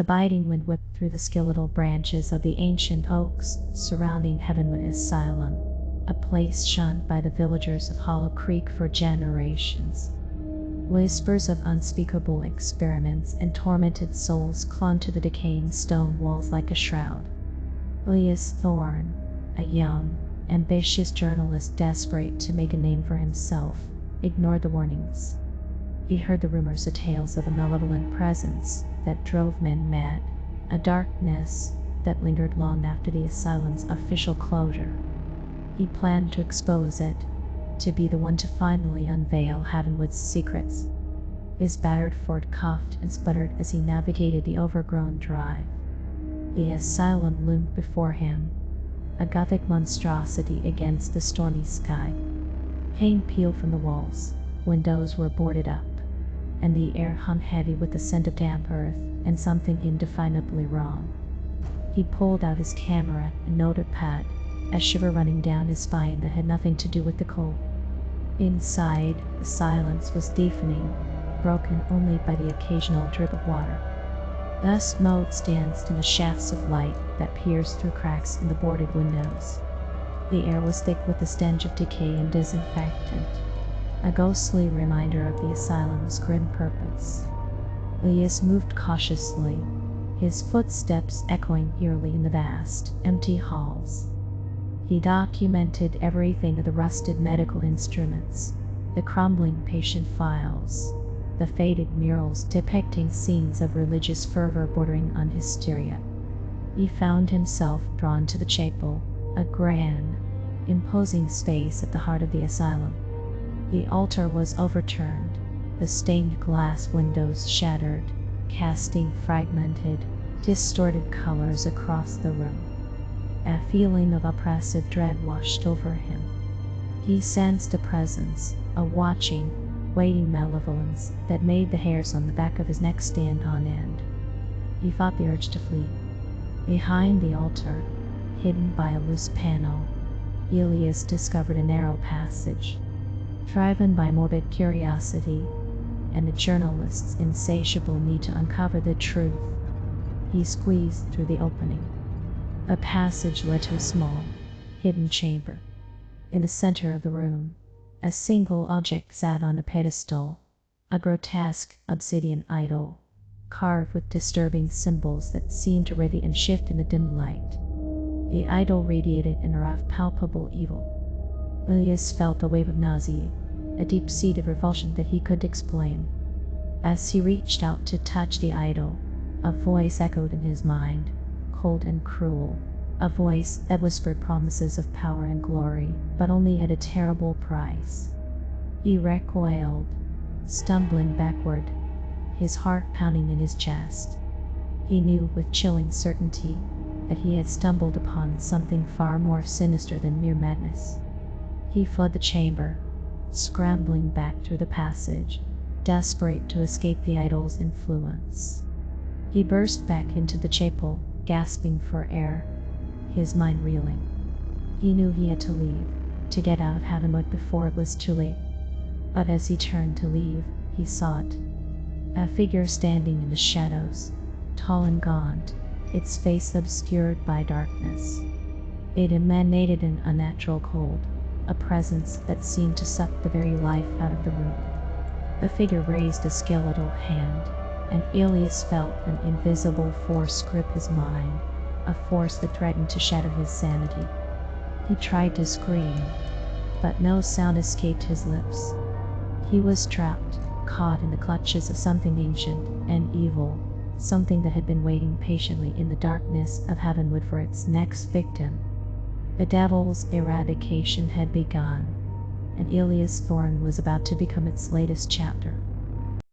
The biting wind whipped through the skeletal branches of the ancient oaks surrounding Havenwood Asylum, a place shunned by the villagers of Hollow Creek for generations. Whispers of unspeakable experiments and tormented souls clung to the decaying stone walls like a shroud. Elias Thorne, a young, ambitious journalist desperate to make a name for himself, ignored the warnings. He heard the rumors and tales of a malevolent presence that drove men mad, a darkness that lingered long after the asylum's official closure. He planned to expose it, to be the one to finally unveil Havenwood's secrets. His battered Ford coughed and sputtered as he navigated the overgrown drive. The asylum loomed before him, a gothic monstrosity against the stormy sky. Paint peeled from the walls, windows were boarded up, and the air hung heavy with the scent of damp earth and something indefinably wrong. He pulled out his camera and notepad, a shiver running down his spine that had nothing to do with the cold. Inside, the silence was deafening, broken only by the occasional drip of water. Thus motes danced in the shafts of light that pierced through cracks in the boarded windows. The air was thick with the stench of decay and disinfectant, a ghostly reminder of the asylum's grim purpose. Elias moved cautiously, his footsteps echoing eerily in the vast, empty halls. He documented everything: the rusted medical instruments, the crumbling patient files, the faded murals depicting scenes of religious fervor bordering on hysteria. He found himself drawn to the chapel, a grand, imposing space at the heart of the asylum. The altar was overturned, the stained glass windows shattered, casting fragmented, distorted colors across the room. A feeling of oppressive dread washed over him. He sensed a presence, a watching, waiting malevolence that made the hairs on the back of his neck stand on end. He fought the urge to flee. Behind the altar, hidden by a loose panel, Elias discovered a narrow passage. Driven by morbid curiosity and the journalist's insatiable need to uncover the truth, he squeezed through the opening. A passage led to a small, hidden chamber. In the center of the room, a single object sat on a pedestal, a grotesque obsidian idol, carved with disturbing symbols that seemed to writhe and shift in the dim light. The idol radiated an aura of palpable evil. Elias felt a wave of nausea, a deep-seated revulsion that he couldn't explain. As he reached out to touch the idol, a voice echoed in his mind, cold and cruel, a voice that whispered promises of power and glory, but only at a terrible price. He recoiled, stumbling backward, his heart pounding in his chest. He knew with chilling certainty that he had stumbled upon something far more sinister than mere madness. He fled the chamber, scrambling back through the passage, desperate to escape the idol's influence. He burst back into the chapel, gasping for air, his mind reeling. He knew he had to leave, to get out of Havenwood before it was too late. But as he turned to leave, he saw it. A figure standing in the shadows, tall and gaunt, its face obscured by darkness. It emanated an unnatural cold, a presence that seemed to suck the very life out of the room. The figure raised a skeletal hand, and Elias felt an invisible force grip his mind, a force that threatened to shatter his sanity. He tried to scream, but no sound escaped his lips. He was trapped, caught in the clutches of something ancient and evil, something that had been waiting patiently in the darkness of Havenwood for its next victim. The devil's eradication had begun, and Elias Thorne was about to become its latest chapter.